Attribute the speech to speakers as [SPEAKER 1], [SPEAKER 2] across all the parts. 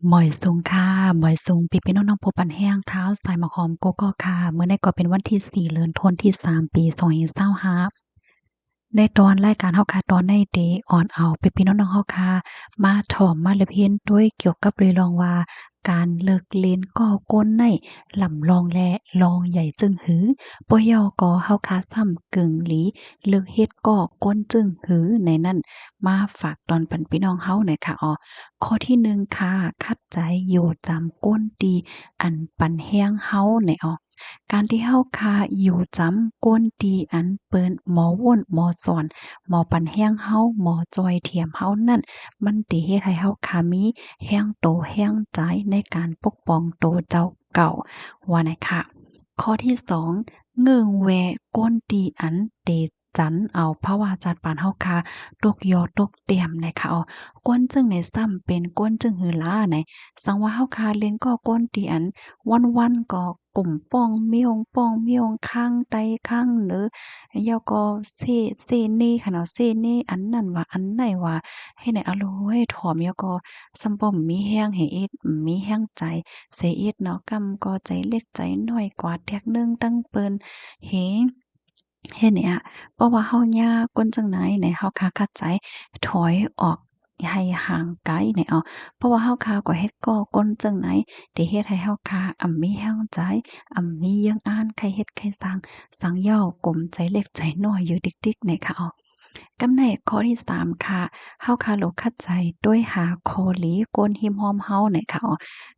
[SPEAKER 1] หมอยซุงค่ะหมอยซุงพี่ๆน้องๆผู้ปั่นแห้งข้าวสายมะขามโกโก้ค่ะมื้อนี้ก็เป็นวันที่4เดือนธันวาคมที่3ปี2025ในตอนรายการเฮาค่ะตอนในเดออนเอาพี่ๆน้องๆเฮาค่ะมาถ่อมมาละเพียนด้วยเกี่ยวกับเรื่องรองว่าการเลิกเล่นก่อกวนในลำลองและลองใหญ่จึงหือบ่ยอก็เฮาค่ะซ้ำกึ่งหลีเลิกเฮ็ดก่อกวนจึงหือในนั้นมาฝากตอนปันพี่น้องเฮาหน่อยค่ะข้อที่1ค่ะคัดใจอยู่จำก้นดีอันปันแห้งเฮาในการที่เฮาคาอยู่จำก้นดีอันเปิ้นหมอว่นหมอสอนหมอปันแห้งเฮาหมอจอยเทียมเฮานั่นมันสิเฮ็ดให้เฮาคามีแห้งโตแห้งใจในการปกป้องโตเจ้าเก่าว่าน่ะค่ะข้อที่2เงิ่งแวก้นดีอันเตจันเอาเพราะว่าจัดปานเฮาคาตกยอตกเตียมนะคะก้นจึงในซ้ำเป็นก้นจึงหือล้าไหนสังว่าเฮาคาเล่นก็ก้นตีอันวันๆก็กุ่มป้องเมียวป้องเมียวข้างใดข้างเหนือยอก็เซเน่ค่ะเนาะเซเน่อันนั้นว่าอันไหนว่าให้ไหนอะโลยถ่อมยอก็ซัมบ่มีแรงให้เอ็ดมีแรงใจเสเอ็ดเนาะกำก็ใจเล็กใจน้อยกว่าแทกหนึ่งตั้งเปิ้นเฮ เฮ็ดเนี่ยเพราะว่าเฮายากก้นจังไหนไหนเฮาคาคัดใจถอยออกให้ห่างไกลเนี่ยเพราะว่าเฮาคาก็เฮ็ดก่อกนจังไหนที่เฮ็ดให้เฮาคามีแรงใจมีเยังอ่านใครเฮ็ดใครสร้างสร้างย่อกลมใจเล็กใจน้อยอยู่ดิกๆเนี่ยค่ะกำในข้อที่3ค่ะเฮาคาโลคัดใจด้วยหาคอหลีกวนหิมหอมเฮาเนี่ยค่ะ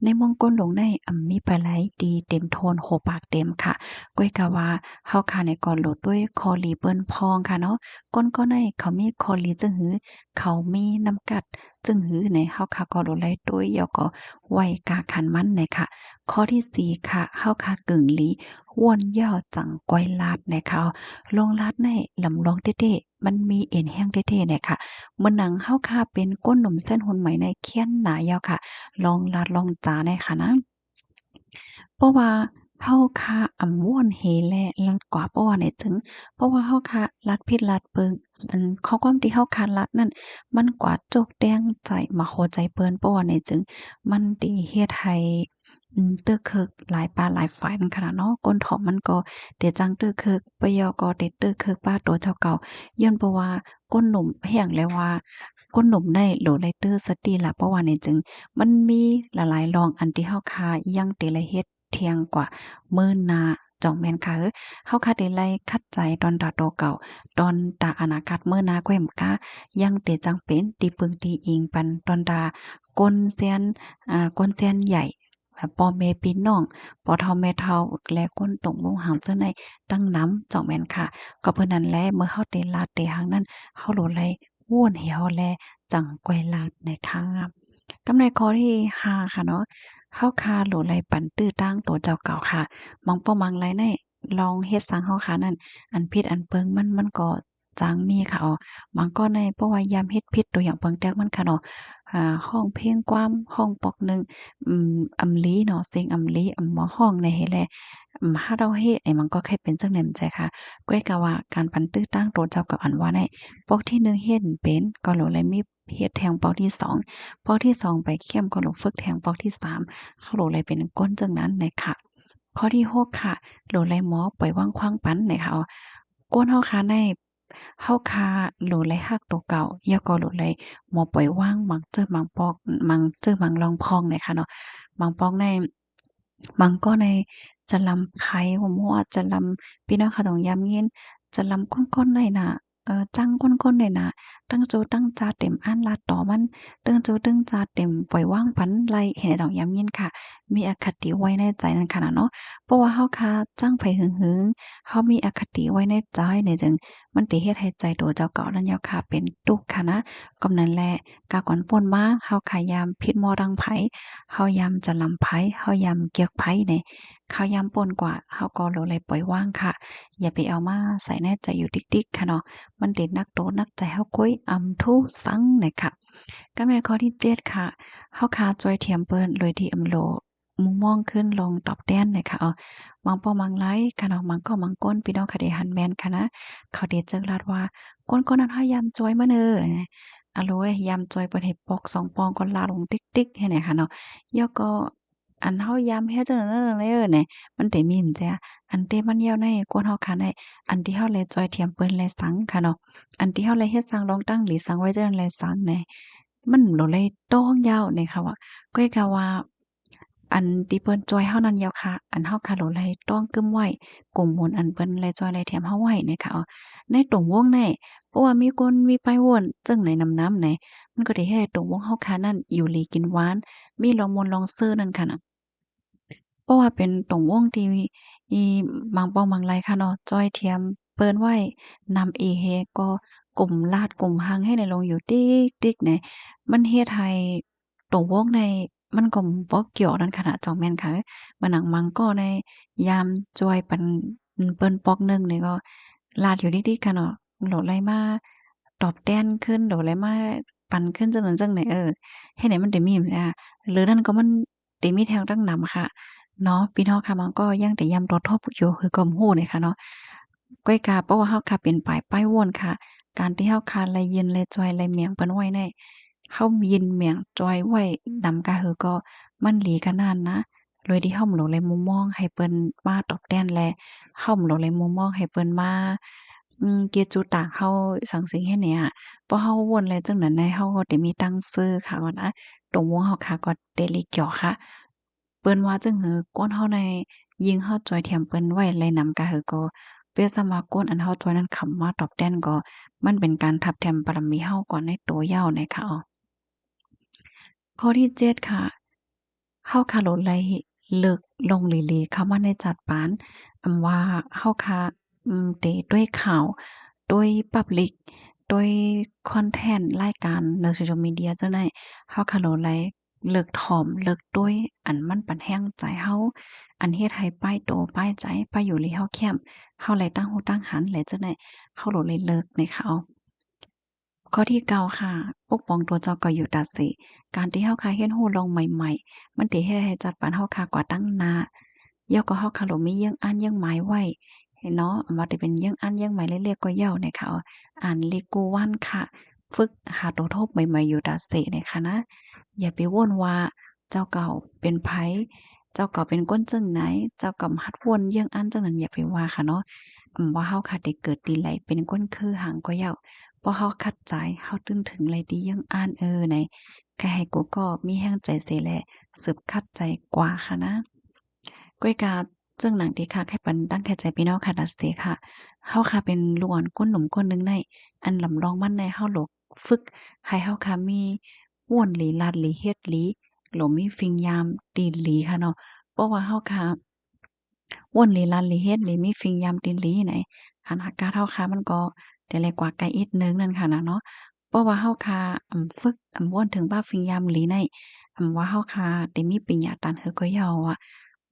[SPEAKER 1] ในมงกลลงในมีปลาไหลดีเต็มโทนโหปากเต็มค่ะก้อยกะว่าเฮาคาในก่อนโหลดด้วยคอหลีเปิ้นพองค่ะเนาะก้นก็ในเขามีคอหลีจึงหือเขามีน้ำกัดจึงหือในเฮาคาก็โหลดไลด้วยแล้วก็ไว้กาคันมันเนี่ยค่ะข้อที่4ค่ะเฮาคากึ่งหลีว่วนย่อจังก้อยลาดนะคะลงลาดในลำลองเต้ๆมันมีเอ็นแห้งเต้ๆเนี่ยค่ะมื้อหนังเฮาคาเป็นก้นหนุ่มเส้นหุนไหมในเคียนหนายาวค่ะลองลาดลองจาในค่ะนะ เพราะว่าเฮาคะม่วนเฮแลลัดกว่าเพราะว่าไหนถึงเพราะว่าเฮาคะลัดผิดลัดเปิงข้อความที่เฮาคะลัดนั่นมันกว่าจกแดงใจมาโคใจเปิ้นเพราะว่าไหนจึงมันสิเฮ็ดให้เตื้อเคิกหลายปาหลายฝ่ายนั่นขนาดเนาะก้นถ่อมมันก็เดะจังตื้อเคิกปะยอก็เดะตื้อเคิกป้าตัวเจ้าเก่าย้อนเพราะว่าก้นหนุ่มแห้งแล้วว่าก้นหนุ่มได้โหลไลตื้อสติล่ะเพราะว่าไหนจึง มันมีหลายๆรองอันที่เฮาคายังเตละเฮ็ดเที่ยงกว่ามื้อหน้าจ่องแม่นค่ะเฮาคาได้ไล่คัดใจตอนตาโตเก่าตอนตาอนาคตมื้อหน้าแกว้มกายังเตจังเป็นตีปึงตีอิงปันตอนตากนเซียนกนเซียนใหญ่พ่อแม่พี่น้องพ่อเฒ่าแม่เฒ่าและคนตรงมุงหางเสื้อในตั้งนำจ่องแม่นค่ะก็เพิ่นนั้นแหละเมื่อเฮาเตลาดเตหังนั้นเฮาโหลดไลม่วนให้เฮาแลจังแกวลาดนะคะ กำไรข้อที่5ค่ะเนาะเฮาคาโหลไหลปันตื้อตั้งโตเจ้าเก่าค่ะมังป้อมังไหลในลองเฮ็ดสังเฮาค่ะนั่นอันผิดอันเปิงมันก็จางมีค่ะบางก็ในเพราะว่ายามเฮ็ดผิดตัวอย่างเปิงแต๊กมันค่ะเนาะร้องเพลงความร้องปอกหนึ่งอำลีเนาะเสียงอำลีมาร้องในเฮ็ดแลถ้าเราเฮ็ดไอ้มันก็แค่เป็นจังนั้นใจค่ะก้อยกะว่าการปันตื้อตั้งโตเจ้ากับอันว่าได้ปอกที่1เฮ็ดเป็นก็โหลไหลมีเฮ็ดแทงปอกที่2 ปอกที่2ไปเข้มก็ลงฝึกแทงปอกที่3เข้าโหลไหลเป็นก้นจังนั้นน่ะค่ะข้อที่6ค่ะโหลไหลหมอปล่อยวางขว้างปันน่ะค่ะก้นเฮาคาในเฮาคาโหลไหลฮักตัวเก่าอย่าก็โหลไหลหมอปล่อยวางมังเจอมังปอกมังเจอมังลองพองน่ะค่ะเนาะบางปอกในบางก็ในจะลำไผว่ามั่วจะลำพี่น้องค่ะต้องย้ำยินจะลำก้นๆได้น่ะจังก้นๆได้น่ะตั้งโจตั้งจาเต็มอันลาดต่อมัน ตึงจูตึงจาเต็มปล่อยว่างปันไล่เห็นได้ต้องย้ำยินค่ะมีอคติไว้ในใจนั่นขนาดเนาะเพราะว่าเฮาคาจ้างไผหึงๆเฮามีอคติไว้ในใจเนี่ยจึงมันติเฮ็ดให้ใจตัวเจ้าเก่านั้นยาวค่ะเป็นทุกข์ค่ะนะกำนั้นแหละกาก่อนป่นมาเฮาขายามพิษมอดังไผเฮายามจะลำไผเฮายามเกียกไผเนี่ยข้าวยามป่นกว่าเฮาก็โลเลยปล่อยว่างค่ะอย่าไปเอามาใส่ในใจอยู่ติ๊กๆค่ะเนาะมันติดนักโตนักใจเฮากุ้ยทุสังเนี่ยค่ะ กำไรข้อที่7ค่ะเฮาคาจอยเทียมเปิ้นโดยที่โหลมุมมองขึ้นลงตอบแต้นน่ะค่ะมังปอมังไลค่ะเนาะมังก็มังก้นพี่น้องค่ะได้หันแม่นค่ะนะเขาเดะเจิกลาดว่าก้นๆนั้นพยายามจอยมาเด้อ อะโลยยำจอยเปิ้นให้ปอก2ปองก็ลาดลงติ๊กๆให้ไหนค่ะเนาะยอก็อันเฮายำเฮ็ดจังนั้นๆเลยแหน่มันได้มีหั้นแจ้อันเต้มันยาวในกวนเฮาคันได้อันที่เฮาเลยจอยเทียมเปิ้นเลยสังค่ะเนาะอันที่เฮาเลยเฮ็ดสังรองตั้งหรือสังไว้จังนั้นเลยสังแหน่มันโลเลยต้องยาวนี่ค่ะว่าก้อยกะว่าอันที่เปิ้นจอยเฮานั้นยาวค่ะอันเฮาค่ะโลเลยต้องกึมไว้กลุ่มหมุนอันเปิ้นเลยจอยเลยแถมเฮาไว้นี่ค่ะในตรงวงในเพราะว่ามีคนมีไปวนจึงในน้ำๆไหนมันก็ได้เฮ็ดให้ตรงวงเฮาค่ะนั้นอยู่หลีกินหวานมีลองมนต์ลองเซ้อนั่นค่ะน่ะ เพราะว่าเป็นตรงวงที่อีบางป้องบางไลค่ะเนาะจ้อยเทียมเปิ้นไว้นำเอเฮก็กลุ่มลาดกลุ่มหังให้ในลงอยู่ติ๊กๆเนี่ยมันเฮ็ดให้ตรงวงในมันก็บ่เกี่ยวนั่นขนาดจองแม่นค่ะมันหนังมังก็ในยามจ้อยปันเปิ้นปอกหนึ่งนี่ก็ลาดอยู่ติ๊กๆค่ะเนาะโหลดไหลมาตอบแต้นขึ้นโหลดไหลมาปันขึ้นจังนั้นจังไหนเฮ็ดให้มันได้มีหรือนั่นก็มันติมีแทงดังนำค่ะ เนาะพี่น้องค่ะมันก็ยังแต่ย้ำรถทบอยู่คือก็ฮู้นี่ค่ะเนาะก้อยกาเพราะว่าเฮาค่ะเป็นปลายป้ายวนค่ะการที่เฮาค่ะไหลเย็นไหลจอยไหลเมียงเปิ้นไว้ได้เฮายินเมียงจอยไว้นำกะหือก็มันหลีกันนานนะโดยที่เฮาบ่รู้เลยมุมมองให้เปิ้นมาตอบแทนและเฮาบ่รู้เลยมุมมองให้เปิ้นมาเกียรติจุตากเฮาสังสิงให้เนี่ยพอเฮาวนแล้วจังนั้นได้เฮาก็ได้มีตั้งชื่อค่ะว่านะตรงวงเฮาค่ะก็เดลิเกียวค่ะ เปิ้นว่าจั่งหือก้นเฮาในยิงเฮาจอยแถมเปิ้นไว้ไลนำกะหือก็เปรียบเสมาก้นอันเฮาจอยนั้นคำว่าตอบแต้นก็มันเป็นการทับแทมบารมีเฮาก่อนในตัวเย้านะคะอ้อข้อที่7ค่ะเฮาคาโลไลเลิกลงหลีหลีเข้ามาในจัดปานว่าเฮาค่ะเตด้วยข่าวด้วย Public ด้วยคอนเทนต์รายการใน Social Media จั่งใดเฮาคาโลไลเลิกถ่อมเลิกด้วยอันมันปันแรงใจเฮาอันเฮ็ดให้ป้ายโตป้ายใจป้ายอยู่หลีเฮาแคมเฮาเลยตั้งหูตั้งหันเลยจั่งใดเฮาโลเลยเลิกนี่ค่ะอ้อ ข้อที่เก้าค่ะปกป้องตัวเจ้าก็อยู่ตัดสิการที่เฮาค่ะเฮ็ดรู้ลองใหม่ๆมันสิเฮ็ดให้จัดปานเฮาค่ะกว่าตั้งหน้าย่อก็เฮาค่ะโหลมีเยื่องอันเยื่องหมายไว้ให้เนาะว่าแต่เป็นเยื่องอันเยื่องหมายเล็กๆก็ย่อเนี่ยค่ะอ่านเลโกวันค่ะฝึกหาตัวโทบใหม่ๆอยู่ตัดสิเนี่ยค่ะนะอย่าไปวนว่าเจ้าเก่าเป็นไผเจ้าเก่าเป็นคนจังไหนเจ้าก็หัดวนเยื่องอันจังนั้นอย่าไปว่าค่ะเนาะว่าเฮาค่ะได้เกิดตีไหลเป็นคนคือหางก็ย่อ พอเฮาคัดใจเฮาตึ้งถึงไรดียังอ่านไหนใครให้กูก็มีแรงใจเสแลสืบคัดใจกว่าค่ะนะก้อยกาจึงหนังที่คักให้ปันตั้งแค่ใจพี่น้องค่ะดัสเซค่ะเฮาค่ะเป็นลูกอ่อนก้นหนุ่มคนหนึ่งในอันลำลองมันในเฮาหลกฝึกให้เฮาค่ะมีม่วนหลีลาดหลีเฮ็ดหลีหลมีฟิงยามตีนหลีค่ะเนาะเพราะว่าเฮาค่ะม่วนหลีลาดหลีเฮ็ดหลีมีฟิงยามตีนหลีไหนหันอากาศเฮาค่ะมันก็แต่แลกว่าไกลอีกนึงนั่นค่ะนะเนาะ เพราะว่าเฮาค่ะฝึกม่วนถึงบ้าฟิงยามอีหลีในว่าเฮาค่ะได้มีปริญญาตานฮือก็ยออะ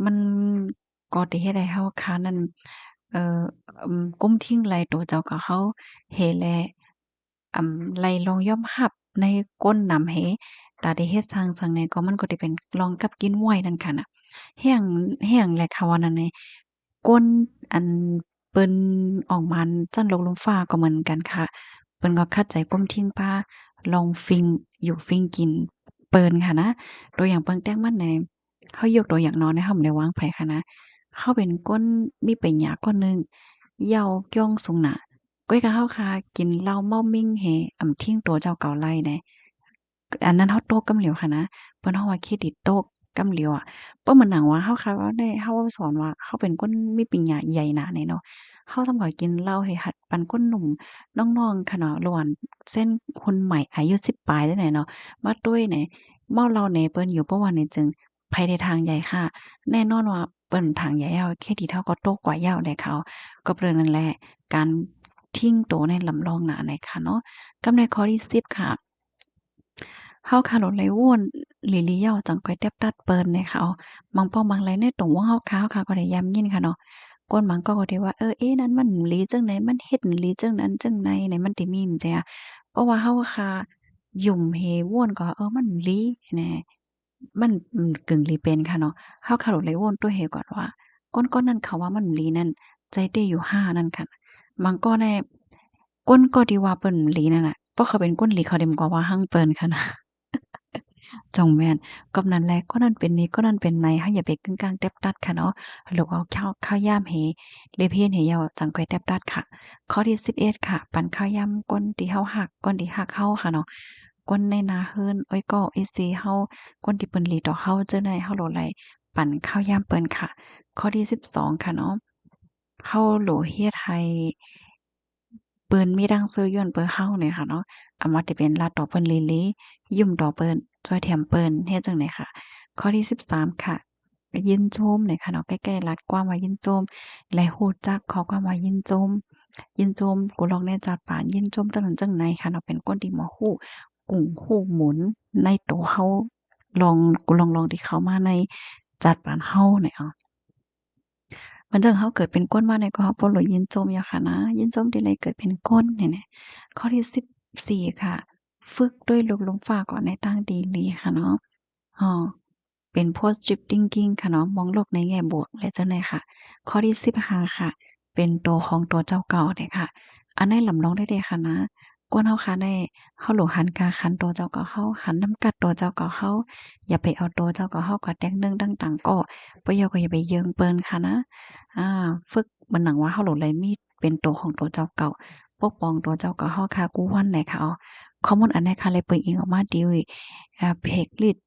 [SPEAKER 1] มันก็ได้เฮ็ดให้เฮาค่ะนั้นเอ่อก้มทิ้งไหลตัวเจ้าก็เขาเฮแลไหลลองยอมรับในก้นนำเฮตาได้เฮ็ดสร้างในก็มันก็ได้เป็นลองกับกินไว้นั่นค่ะน่ะแฮ้งแฮ้งแหละค่ะว่านั่นนี่ก้นอันเปิ้นออกมาจั้นลกลมฟ้าก็เหมือนกันค่ะ เปิ้นก็คัดใจก้มทิ้งป้าลองฟิงอยู่ฟิงกินเปิ้นค่ะนะตัวอย่างเปิงแต่งมันแหน่เฮายกตัวอย่างเนาะในเฮาบ่ได้วางไผค่ะนะเฮาเป็นคนมีปัญญาคนหนึ่งเหย้าจ้องสูงหน้าก้อยกับเฮาค่ะกินเหล้าเมามิ่งแฮทิ้งตัวเจ้าเก่าไล่แหน่อันนั้นเฮาโต้กำเหลียวค่ะนะเพิ่นฮ้องว่าเครดิตโต้กำเหลียวอะบ่เหมือนหนังว่าเฮาค่ะว่าได้เฮาสอนว่าเฮาเป็นคนมีปัญญาใหญ่หนาแหน่เนาะเฮาสำาข้อยกินเหล้าให้หัดปันคนหนุ่ม น้องๆค่ะเนาะระหว่างเส้นคนใหม่อายุ10ปลายจั่งใดเนาะมาตุ้ยเนี่ยเมาเหล้าแหน่เปิ้นอยู่บ่ว่าเนี่ยจึงไปในทางใหญ่ค่ะแน่นอนว่าเปิ้นทางใหญ่แล้วเครดิตเราก็ตกกว่าเหย้าแหละเขาก็เรื่องนั้นแหละการทิ้งโตในลำลองหน้าเนี่ยค่ะเนาะกับในข้อที่10ค่ะเฮาค่ะรถไหลวนหลีเหย้าจังก้อยแต๊บตัดเปิ้นเนี่ยค่ะบางป้องบางไรในตรงวงเฮาขาวค่ะก็ได้ย้ำยินค่ะเนาะ ก้นหมันก็ก็ที่ว่าเอ๊ะนั้นมันหลีจังไหนมันเฮ็ดหลีจังนั้นจังไหนไหนมันติมีมจ้ะเพราะว่าเฮาค่ะยุ่มเหว่วนก็มันหลีแหน่มันกึ่งหลีเป็นค่ะเนาะเฮาค่ะโลดเลยวนตัวเหก่อนว่าก้นนั้นเขาว่ามันหลีนั่นใจเต้อยู่5นั่นค่ะบางก้อนแน่ก้นก็ที่ว่าเปิ้นหลีนั่นน่ะ ราะเขาเป็นก้นหลีเขาเด็มกว่าว่าหั่งเปิ้นค่ะนะจ่องแม่นก็นั่นแหละก็นั่นเป็นนี้ก็นั่นเป็นในเฮาอย่าไปกึ่งกลางแต๊บตัดค่ะเนาะหรือเอาข้าวยามเหเลเพนเหยาจังก้อยแต๊บตัดค่ะข้อที่11ค่ะปั่นข้าวยามก้นที่เฮาฮักก้นที่ฮักเฮาค่ะเนาะก้นในนาเฮิรนอ้อยก็เอซีเฮาก้นที่เปิ้นหลีต่อเฮาเจ้าในเฮาโหลไหลปั่นข้าวยามเปิ้นค่ะข้อที่12ค่ะเนาะเฮาโหลเฮ็ดให้เปิ้นมีดังซื้อย้อนเปิ้นเฮาเนี่ยค่ะเนาะอามาที่เป็นลาดต่อเปิ้นลีลียุ่มต่อเปิ้นจ้อยแถมเปิ้นเฮ็ดจั่งใดค่ะ ข้อที่13ค่ะยินโชมเนี่ยค่ะเนาะใกล้ๆรัดความว่ายินโจมและฮู้จักข้อความว่ายินโจมยินโจมกูลองแน่จัดปานยินโจมจังนั้นจังไหนค่ะเนาะเป็นคนที่บ่ฮู้กุ้งฮู้หมุนในตัวเฮาลองกูลองที่เข้ามาในจัดปานเฮาเนี่ยอ้อมันจั่งเฮาเกิดเป็นคนมาเนี่ยก็เฮาบ่รู้ยินโจมอยู่ค่ะนะยินโจมที่ไรเกิดเป็นคนเนี่ยนะข้อที่14ค่ะฝึกด้วยลมลมฟ้าก่อนในทางดีหลีค่ะเนาะอ้อ เป็น positive thinking ค่ะเนาะมองโลกในแง่บวกและจั่งใดค่ะข้อที่15ค่ะเป็นตัวของตัวเจ้าเก่าเนี่ยค่ะอันใดลำลองได้เดะค่ะนะกวนเฮาค่ะได้เฮาโหลหันกาขันตัวเจ้าเก่าเฮาหันนำกัดตัวเจ้าเก่าเฮาอย่าไปเอาตัวเจ้าเก่าเฮาก็แต่งเรื่องต่างๆก็บ่要ก็อย่าไปเยิงเปิ้นค่ะนะอาฝึกมันหนังว่าเฮาโหลเลยมีเป็นตัวของตัวเจ้าเก่าปกป้องตัวเจ้าเก่าเฮาค่ะกู้วันไหนค่ะอ๋อข้อมูลอันใดค่ะเลยเปิดอิงออกมาดีเพจลิด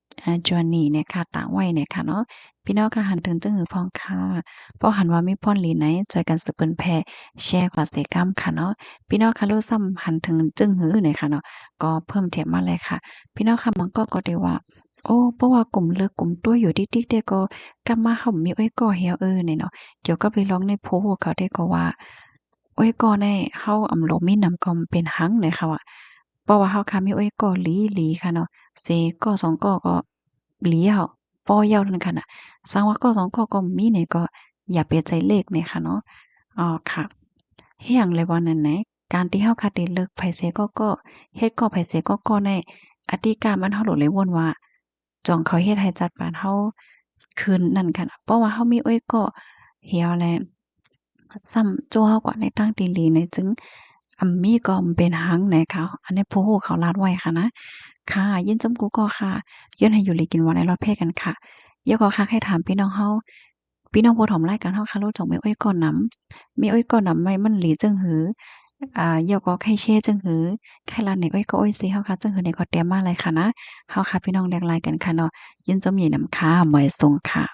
[SPEAKER 1] journey เนี่ยค่ะต่างวัยเนี่ยค่ะเนาะพี่น้องค่ะหันถึงจังหือพองค่ะเพราะหันว่ามีพ่นหลีไหนจอยกันสืบเปิ้นแพร่แชร์กว่าเสกรรมค่ะเนาะพี่น้องค่ะรู้ซ้ำหันถึงจึงหือเนี่ยค่ะเนาะก็เพิ่มเทียบมาเลยค่ะพี่น้องค่ะมันก็ได้ว่าโอ้เพราะว่ากลุ่มเลือกกลุ่มตัวอยู่ติ๊กๆเด้ก็กลับมาเฮามีอ้อยก่อเหี่ยวเนี่ยเนาะเกี่ยวก็ไปลองในโพสต์เขาได้ก็ว่าอ้อยก่อในเฮาอำโลมีน้ำก็เป็นหังเลยค่ะว่าเพราะว่าเฮาค่ะมีอ้อยก่อหลีๆค่ะเนาะ เซก็สองก็เหลียวป้อยาวนั่นค่ะน่ะสังว่าก็สองก็มีเนี่ยก็อย่าไปใจเลขเนี่ยค่ะเนาะอ๋อค่ะเฮียงเลยว่านั่นแหละการที่เฮาคาได้เลิกไผเสก็เฮ็ดก็ไผเสก็ในอธิการมันเฮาโหลเลยวนว่าจ้องเขาเฮ็ดให้จัดปานเฮาคืนนั่นค่ะน่ะเพราะว่าเฮามีโอ้ยก็เหี่ยวแลซ้ำโจ้เฮาก็ในตั้งตีหลีในจึงมีก็เป็นหังไหนเขาอันนี้ผู้ฮู้เขาลาดไว้ค่ะนะค่ะยินจมกูก็ค่ะย้อนให้อยู่หลีกินวันในรอดเพศกันค่ะเดี๋ยวก็คักให้ถามพี่น้องเฮาพี่น้องผู้ถมรายการเฮาค่ะรู้จักแม่อ้อยก่อนนำแม่อ้อยก่อนนำไว้มันหลีจังหือเดี๋ยวก็ไข่เช่จังหือไข่ลานนี่อ้อยก็อ้อยสิเฮาค่ะจังหือนี่ก็เตรียมมาเลยค่ะนะเฮาค่ะพี่น้องแลกไลน์กันค่ะเนาะยินจมใหญ่นำค่ะหมอยทรงค่ะ